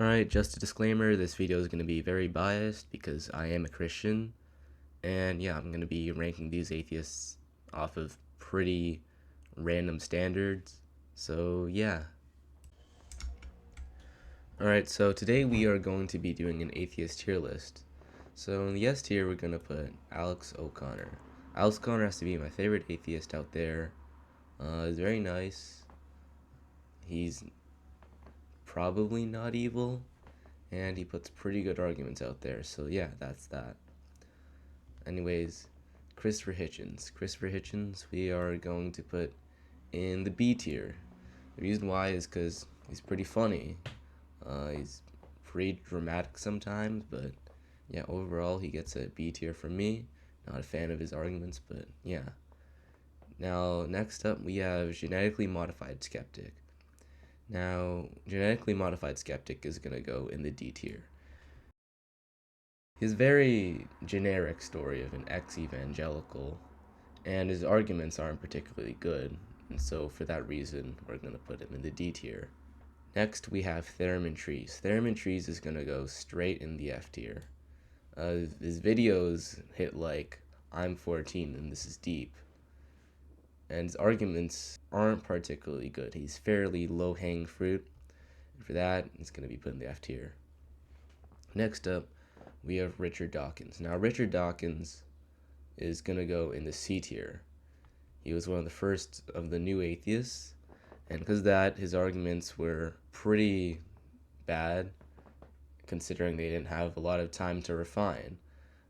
Alright, just a disclaimer, this video is going to be very biased because I am a Christian, and yeah, I'm going to be ranking these atheists off of pretty random standards, so yeah. Alright, so today we are going to be doing an atheist tier list. So in the S tier, we're going to put Alex O'Connor. Alex O'Connor has to be my favorite atheist out there. He's very nice. He's probably not evil. And he puts pretty good arguments out there, so yeah, that's that. Anyways, Christopher Hitchens. Christopher Hitchens, we are going to put in the B tier. The reason why is because he's pretty funny. He's pretty dramatic sometimes, but yeah, overall he gets a B tier from me. Not a fan of his arguments, but yeah. Now, next up we have Genetically Modified Skeptic. Now, Genetically Modified Skeptic is going to go in the D tier. His very generic story of an ex-evangelical, and his arguments aren't particularly good, and so for that reason, we're going to put him in the D tier. Next, we have Theremin Trees. Theremin Trees is going to go straight in the F tier. His videos hit like, I'm 14 and this is deep. And his arguments aren't particularly good. He's fairly low-hanging fruit. And for that, it's going to be put in the F tier. Next up, we have Richard Dawkins. Now, Richard Dawkins is going to go in the C tier. He was one of the first of the new atheists, and because of that, his arguments were pretty bad, considering they didn't have a lot of time to refine.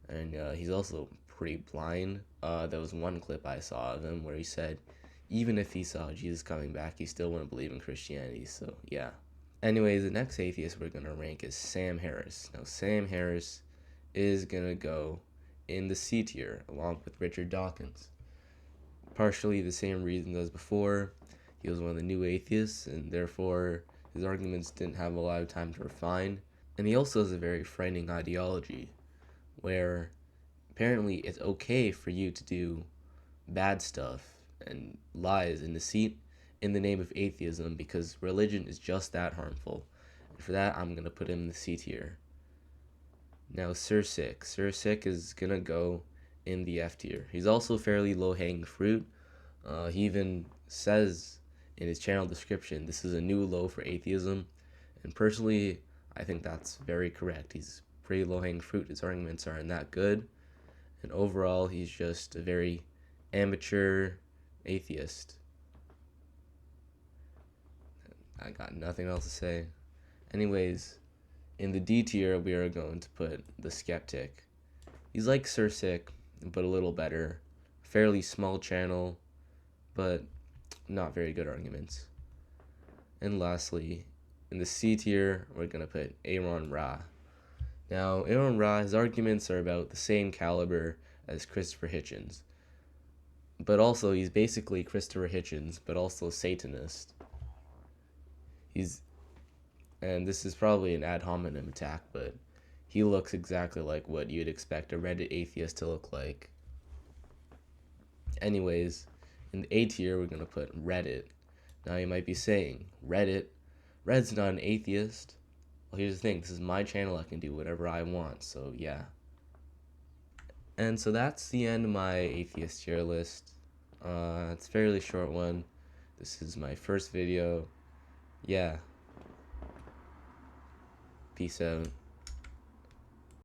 And he's also pretty blind. There was one clip I saw of him where he said, even if he saw Jesus coming back, he still wouldn't believe in Christianity, so yeah. Anyways, the next atheist we're going to rank is Sam Harris. Now, Sam Harris is going to go in the C tier, along with Richard Dawkins. Partially the same reasons as before. He was one of the new atheists, and therefore his arguments didn't have a lot of time to refine. And he also has a very frightening ideology, where apparently it's okay for you to do bad stuff and lies and deceit in the name of atheism because religion is just that harmful. And for that, I'm going to put him in the C tier. Now, Sir Sick. Sir Sick is going to go in the F tier. He's also fairly low-hanging fruit. He even says in his channel description, this is a new low for atheism. And personally, I think that's very correct. He's pretty low-hanging fruit. His arguments aren't that good. And overall, he's just a very amateur atheist. I got nothing else to say. Anyways, in the D tier, we are going to put the Skeptic. He's like Sir Sick, but a little better. Fairly small channel, but not very good arguments. And lastly, in the C tier, we're going to put Aaron Ra. Now, Aaron Ra, his arguments are about the same caliber as Christopher Hitchens. But also, he's basically Christopher Hitchens, but also Satanist. And this is probably an ad hominem attack, but he looks exactly like what you'd expect a Reddit atheist to look like. Anyways, in the A tier, we're going to put Reddit. Now, you might be saying, Reddit's not an atheist. Well, here's the thing, this is my channel, I can do whatever I want, so yeah. And so that's the end of my atheist tier list. It's a fairly short one. This is my first video. Yeah. Peace out.